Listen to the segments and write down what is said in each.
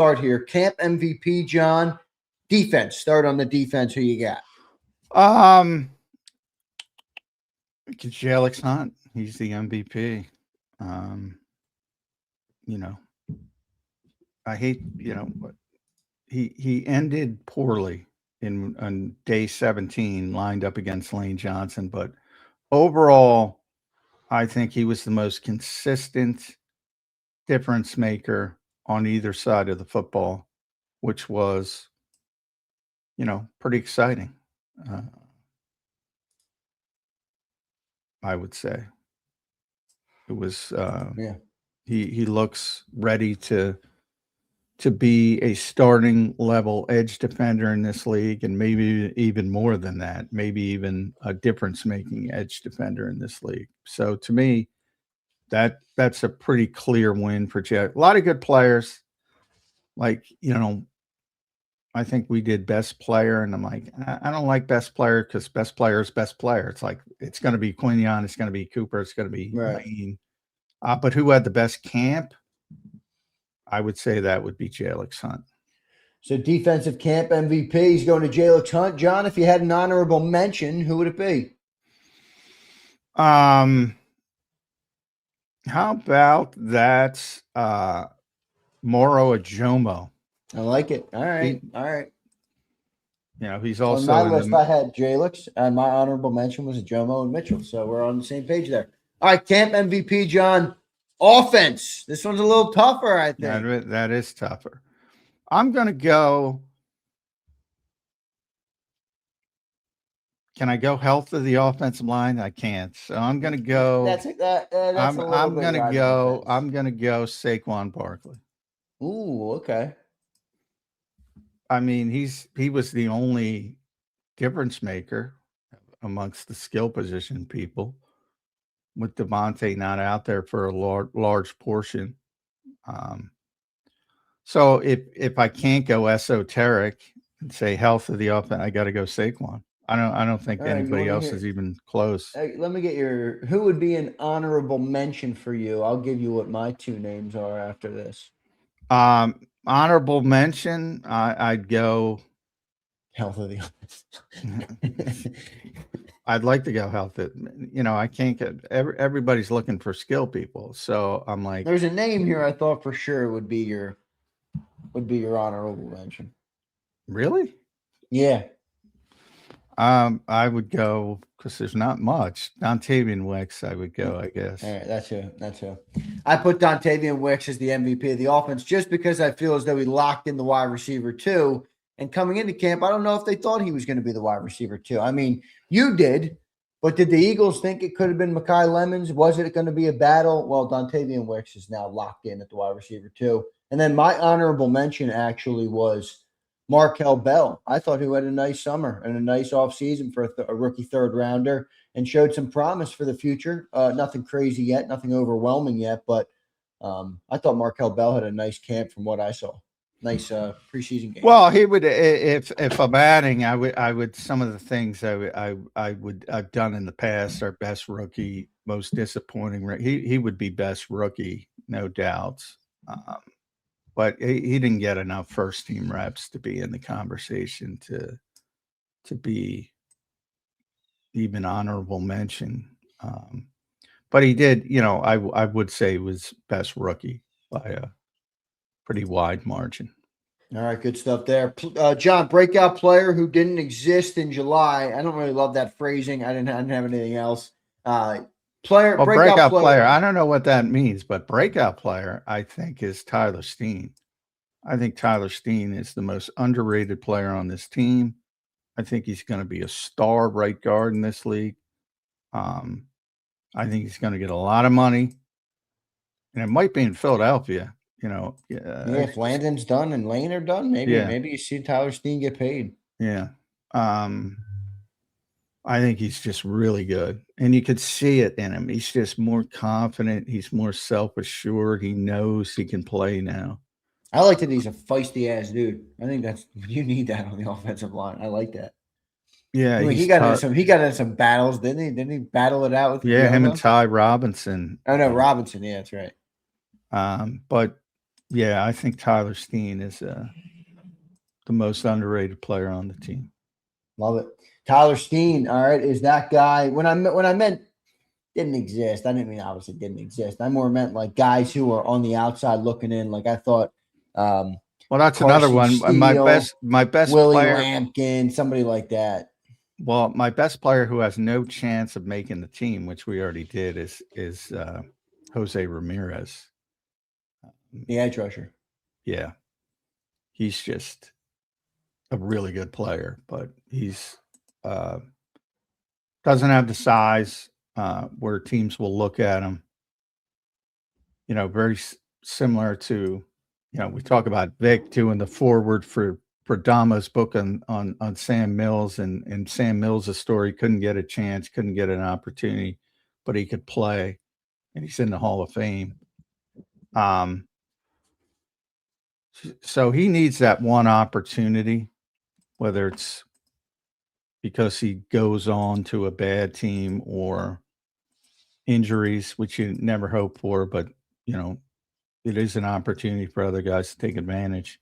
start here. Camp MVP, John. Defense. Start on the defense. Who you got? Jalyx Hunt. He's the MVP. I hate, he ended poorly on day 17, lined up against Lane Johnson, but overall, I think he was the most consistent difference maker on either side of the football, which was, pretty exciting. I would say it was. He looks ready to be a starting level edge defender in this league, and maybe even more than that, maybe even a difference making edge defender in this league. So to me, that's a pretty clear win for Jack. A lot of good players. Like, I think we did best player, and I'm like, I don't like best player because best player is best player. It's like, it's going to be Quinion, it's going to be Cooper, it's going to be Lane. But who had the best camp? I would say that would be Jalyx Hunt. So defensive camp MVP is going to Jalyx Hunt. John, if you had an honorable mention, who would it be? How about that Moro Ajomo? I like it. All right. He's also on my list. I had Jalyx, and my honorable mention was Ajomo and Mitchell. So we're on the same page there. All right, camp MVP, John. Offense. This one's a little tougher, I think. That is tougher. I'm going to go. Can I go health of the offensive line? I can't. So I'm going to go. I'm going to go. I'm going to go Saquon Barkley. Ooh, okay. I mean, he was the only difference maker amongst the skill position people, with Devontae not out there for a large portion. So if I can't go esoteric and say health of the offense, I got to go Saquon. I don't think anybody else is even close. Hey, let me get who would be an honorable mention for you? I'll give you what my two names are after this. Honorable mention, I'd go health of the offense. I'd like to go health. I can't get everybody's looking for skill people. So I'm like, there's a name here I thought for sure would be your honorable mention. Really? Yeah. I would go, because there's not much. Dontavian Wicks, I would go, I guess. All right, that's who. I put Dontavian Wicks as the MVP of the offense just because I feel as though he locked in the wide receiver too. And coming into camp, I don't know if they thought he was going to be the wide receiver too. I mean, you did, but did the Eagles think it could have been Mekhi Lemons? Was it going to be a battle? Well, Dontavian Wicks is now locked in at the wide receiver too. And then my honorable mention actually was Markel Bell. I thought he had a nice summer and a nice offseason for a rookie third rounder, and showed some promise for the future. Nothing crazy yet, nothing overwhelming yet, but I thought Markel Bell had a nice camp from what I saw. Nice preseason game. Well, he would, if I'm adding, I would some of the things I've done in the past are best rookie, most disappointing. He would be best rookie, no doubts. But he didn't get enough first team reps to be in the conversation to be even honorable mention. But he did, I would say was best rookie by a pretty wide margin. All right, good stuff there. John, breakout player who didn't exist in July. I don't really love that phrasing. I didn't have anything else. Breakout player. I don't know what that means, but breakout player, I think, is Tyler Steen. I think Tyler Steen is the most underrated player on this team. I think he's going to be a star right guard in this league. I think he's going to get a lot of money, and it might be in Philadelphia. If Landon's done and Lane are done, maybe you see Tyler Steen get paid. Yeah. I think he's just really good, and you could see it in him. He's just more confident. He's more self-assured. He knows he can play now. I like that he's a feisty ass dude. I think you need that on the offensive line. I like that. Yeah, I mean, he got in some battles, didn't he? Didn't he battle it out with? Yeah, him and Ty Robinson. Oh no, Robinson. Yeah, that's right. But Yeah, I think Tyler Steen is the most underrated player on the team. Love it. Tyler Steen, all right, is that guy. When I meant didn't exist, I didn't mean obviously didn't exist. I more meant like guys who are on the outside looking in. Like I thought well, that's Carson another one. Steele, My best Willie player, Lampkin, somebody like that. Well, my best player who has no chance of making the team, which we already did, is Jose Ramirez. The edge rusher. Yeah. He's just a really good player, but he's doesn't have the size where teams will look at him. You know, very similar to, we talk about Vic doing the forward for Dama's book on Sam Mills, and Sam Mills' story, couldn't get a chance, couldn't get an opportunity, but he could play, and he's in the Hall of Fame. So he needs that one opportunity, whether it's because he goes on to a bad team or injuries, which you never hope for, but it is an opportunity for other guys to take advantage.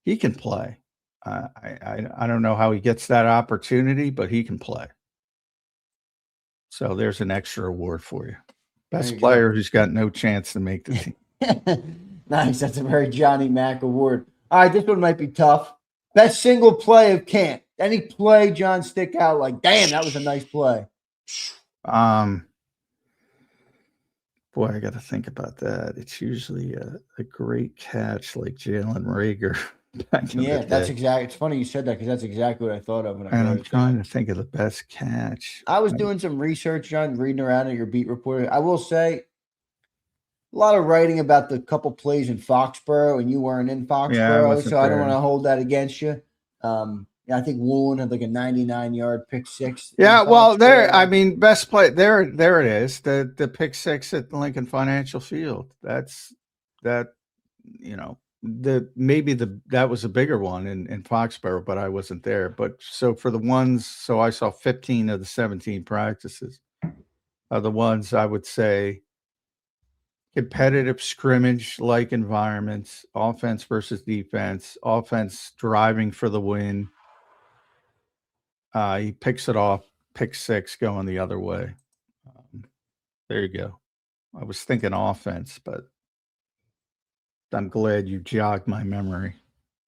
He can play. I don't know how he gets that opportunity, but he can play. So there's an extra award for you. Best player who's got no chance to make the team. Nice. That's a very Johnny Mac award. All right, this one might be tough. Best single play of camp. Any play, John, stick out like, damn, that was a nice play? Boy, I got to think about that. It's usually a great catch like Jalen Rager. Yeah, that's exactly. It's funny you said that because that's exactly what I thought of. And I'm trying to think of the best catch. I was doing some research, John, reading around at your beat reporter. I will say, a lot of writing about the couple plays in Foxborough, and you weren't in Foxborough, so I don't want to hold that against you. I think Woolen had like a 99-yard pick six. Yeah, well, best play there. There it is. The pick six at Lincoln Financial Field. That's that. That was a bigger one in Foxborough, but I wasn't there. But so for the ones, so I saw 15 of the 17 practices. Are the ones I would say competitive scrimmage-like environments, offense versus defense, offense driving for the win. He picks it off, pick six, going the other way. There you go. I was thinking offense, but I'm glad you jogged my memory.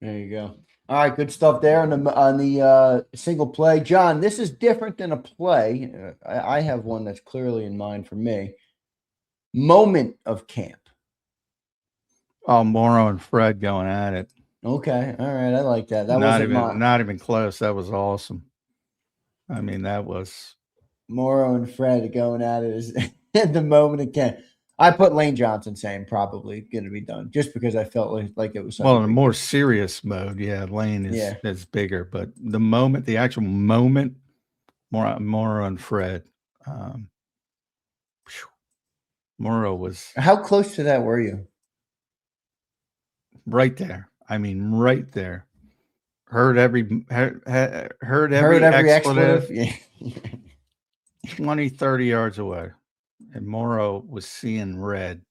There you go. All right, good stuff there on the single play. John, this is different than a play. I have one that's clearly in mind for me. Moment of camp. Oh, Morrow and Fred going at it. Okay, all right, I like that. That not even close. That was awesome. I mean, that was Morrow and Fred going at it is the moment of camp. I put Lane Johnson saying probably going to be done just because I felt like it was something. Well, in a more serious mode, yeah, Lane is bigger, but the actual moment, Morrow and Fred. Morrow was. How close to that were you? Right there. I mean, right there. Heard every expletive. Yeah. 20, 30 yards away. And Morrow was seeing red.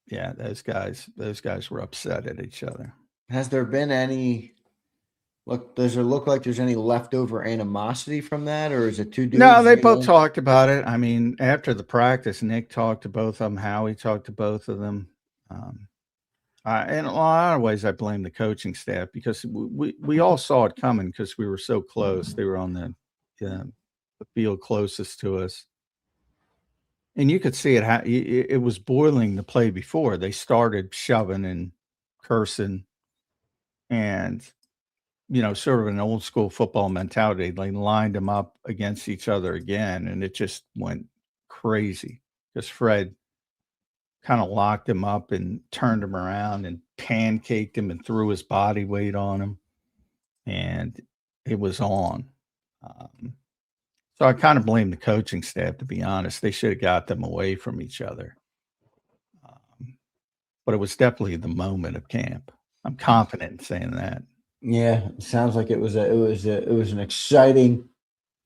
Yeah, those guys were upset at each other. Has there been any does it look like there's any leftover animosity from that, or is it two dudes? No, they both talked about it. I mean, after the practice, Nick talked to both of them. Howie talked to both of them. In a lot of ways, I blame the coaching staff because we all saw it coming because we were so close. They were on the field closest to us. And you could see it was boiling the play before. They started shoving and cursing and, sort of an old school football mentality. They lined them up against each other again, and it just went crazy because Fred kind of locked him up and turned him around and pancaked him and threw his body weight on him. And it was on. So I kind of blame the coaching staff, to be honest. They should have got them away from each other. But it was definitely the moment of camp. I'm confident in saying that. Yeah, it sounds like it was an exciting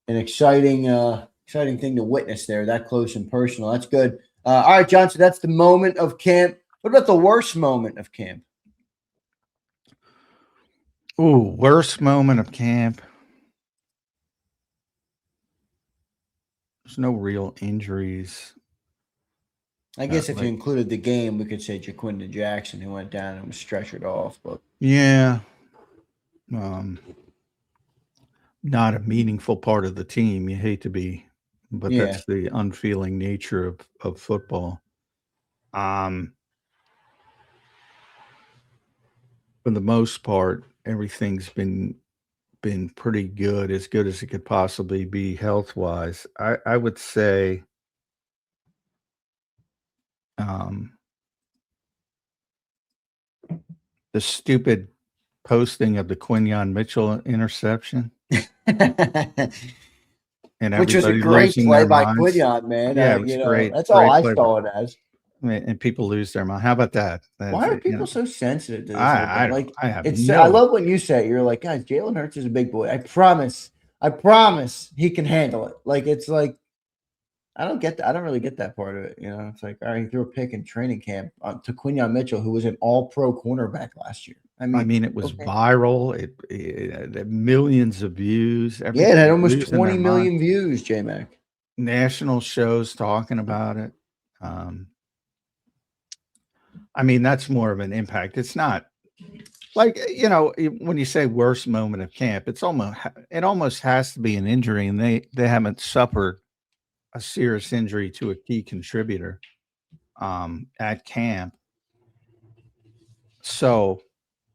thing to witness there, that close and personal. That's good. All right, John. So that's the moment of camp. What about the worst moment of camp? Ooh, worst moment of camp. There's no real injuries. I guess if you included the game, we could say Jaquinda Jackson, who went down and was stretchered off. But yeah, not a meaningful part of the team. You hate to be, but that's the unfeeling nature of football. For the most part, everything's been pretty good, as good as it could possibly be health wise. I would say, the stupid posting of the Quinyon Mitchell interception. And which was a great play by Quinyon, man. Yeah, it was great. That's all I saw it as. And people lose their mind. How about that? Why are people so sensitive to this? I love when you say it. You're like, guys, Jalen Hurts is a big boy. I promise he can handle it. Like, it's like, I don't get that. I don't really get that part of it. It's like, all right, he threw a pick in training camp to Quinyon Mitchell, who was an all-pro cornerback last year. I mean, it was viral. It had millions of views. It had almost 20 million views, J-Mac. National shows talking about it. I mean, that's more of an impact. It's not like, when you say worst moment of camp, it almost has to be an injury, and they haven't suffered a serious injury to a key contributor at camp. So,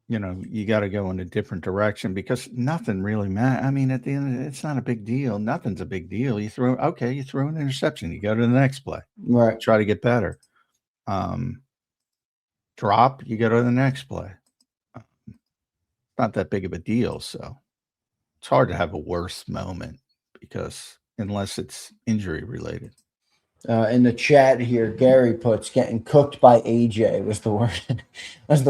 you got to go in a different direction, because nothing really matters. I mean, at the end of it, it's not a big deal. Nothing's a big deal. You throw an interception. You go to the next play. Right. Try to get better. Drop, you go to the next play. Not that big of a deal. So it's hard to have a worse moment, because unless it's injury related. In the chat here, Gary puts getting cooked by AJ was the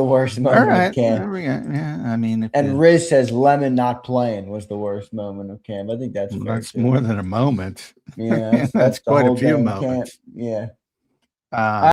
worst moment of camp. Yeah, I mean, and Riz says Lemon not playing was the worst moment of camp. I think that's fair. That's more than a moment. Yeah, that's quite a few moments. Yeah.